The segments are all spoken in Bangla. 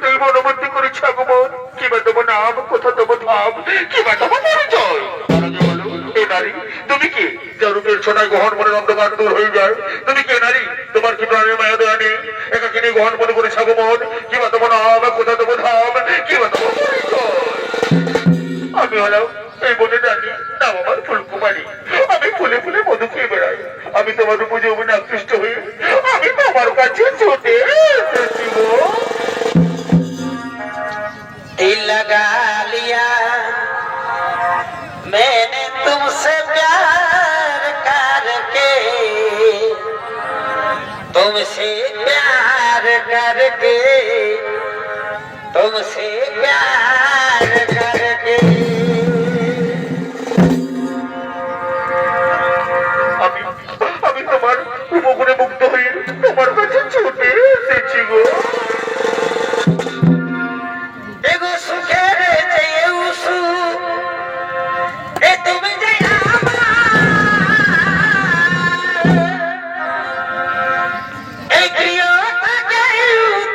তুই মনোবর্তী করেছ আগমন, কিবা দেবো নাম, কোথা দেবো ধাম, কিবা দেবো পরিচয়। এ নারী তুমি কি, জরুরের ছোটায় গ্রহণ মনের অন্ধকার দূর হয়ে যায়? তুমি কে নারী? তোমার কি প্রাণের মায়া দয়া নেই? একাকিনী গ্রহণ মনে করে আগমন, কিবা দেবো নাম, কোথা দেবো ধাম, কিবা দেবো পরিচয়। আমি হলাম এই বনে রানী, নাম আমার ফুলকুমারী। আমি ফুলে ফুলে মধু খেয়ে বেড়াই। আমি তোমার উপর যৌবনে আকৃষ্ট হয়ে আমি তোমার কাছে ছুটে এসেছি গো। दिल लगा लिया मैंने तुमसे प्यार करके, तुमसे प्यार करके, तुमसे प्यार करके। আমি আমি তোমার উপগুণে মুগ্ধ হয়ে তোমার কাছে ছুটে এসেছি গো। एगो सुखेर चाहिए उसु, ए तुम जे आमा, ए प्रिय থাকে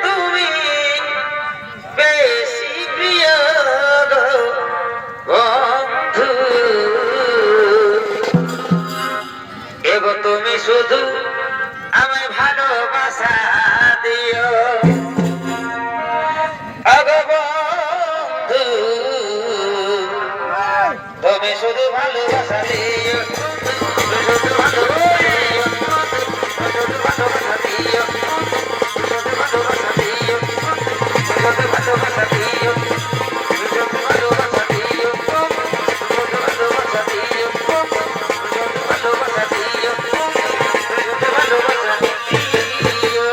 তুমি বেশি প্রিয় গো বন্ধু। এগো তুমি শুধু আমায় ভালোবাসা দিও আগো বন্ধু, তুমি শুধু ভালোবাসা দিও, শুধু ভালোবাসা দিও, শুধু ভালোবাসা দিও, শুধু ভালোবাসা দিও, শুধু ভালোবাসা দিও, শুধু ভালোবাসা দিও, শুধু ভালোবাসা দিও, শুধু ভালোবাসা দিও, শুধু ভালোবাসা দিও।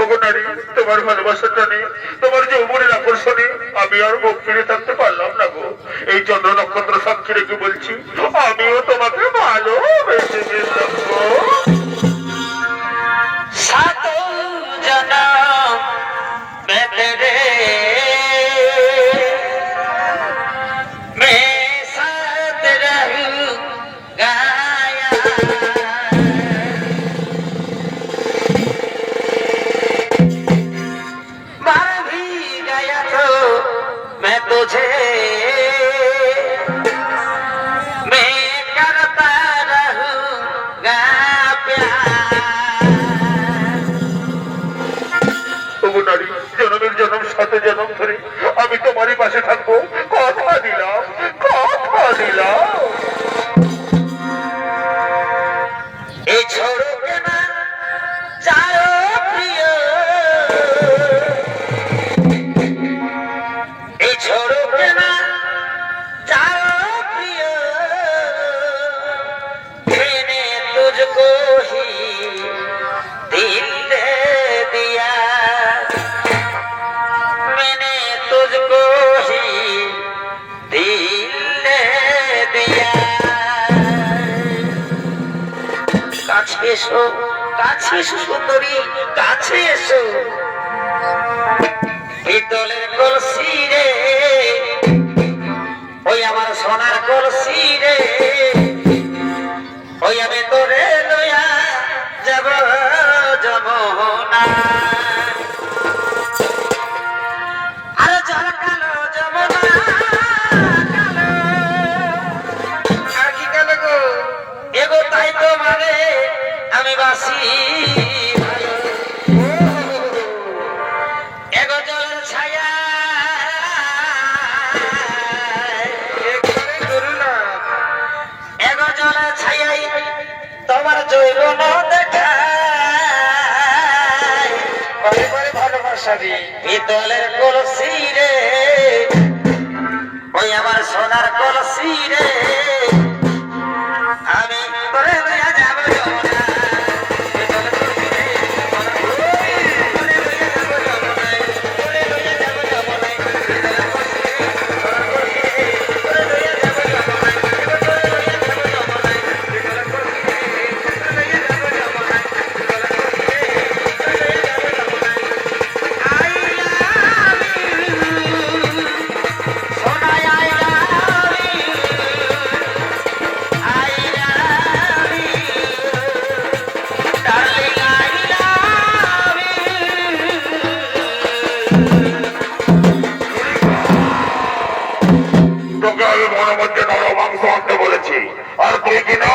ওগো নারী, তোমার ভালোবাসার টানে, তোমার যৌবনের আকর্ষণে আমি আর মুখ ফিরে থাকতে পারলাম না গো। এই চন্দ্র নক্ষত্র সাক্ষী রেখে বলছি, আমিও তোমাকে ভালোবেসে গেলাম গো। सातों जन्म में तेरे मैं साथ रहूंगा यार। मर भी गया तो मैं तुझे मैं करता रहूंगा प्यार। ওগো নারী, জনমের জনম শত জনম ধরে আমি তোমারই পাশে থাকবো, কথা দিলাম, কথা দিলাম। এই ছোড়ো কেনা যাও প্রিয়, এই ছোড়ো কেনা যাও প্রিয়, मैंने तुझको ही दिल दे दिया, मैंने तुझको ही दिल दे दिया। কাছে এসো, কাছে এসো সুন্দরী, কাছে এসো। পিতলের কলসি রে, ওই আমার সোনার কলসি রে, ওই আমি তোরে লইয়া যাব যমুনা। আর জল কালো যমুনা কালো, আর কি কালো গো, এগো তাই তোমারে আমি বাসি ভালো। এগো জলের ছায়া এগো জলের ছায়াই তোমার জৈবন দেখায়, পরে পরে ভালোবাসা দি পিতলের কলসি রে, ওই আমার সোনার কলসি রে, আমি তোরে লইয়া যাব যমুনা। পিতলের কলসি রে, তোরে লইয়া যাব যমুনায়, তোরে লইয়া যাব যমুনায়, পিতলের কলসি রে, সোনার কলসি রে, তোরে লইয়া যাব যমুনায়, তোরে লইয়া যাব যমুনায়, পিতলের কলসি রে, তোরে লইয়া যাব যমুনায়, পিতলের কলসি রে, তোরে লইয়া যাব যমুনায়। I love you, সোনায় I love you। আর তুই কি না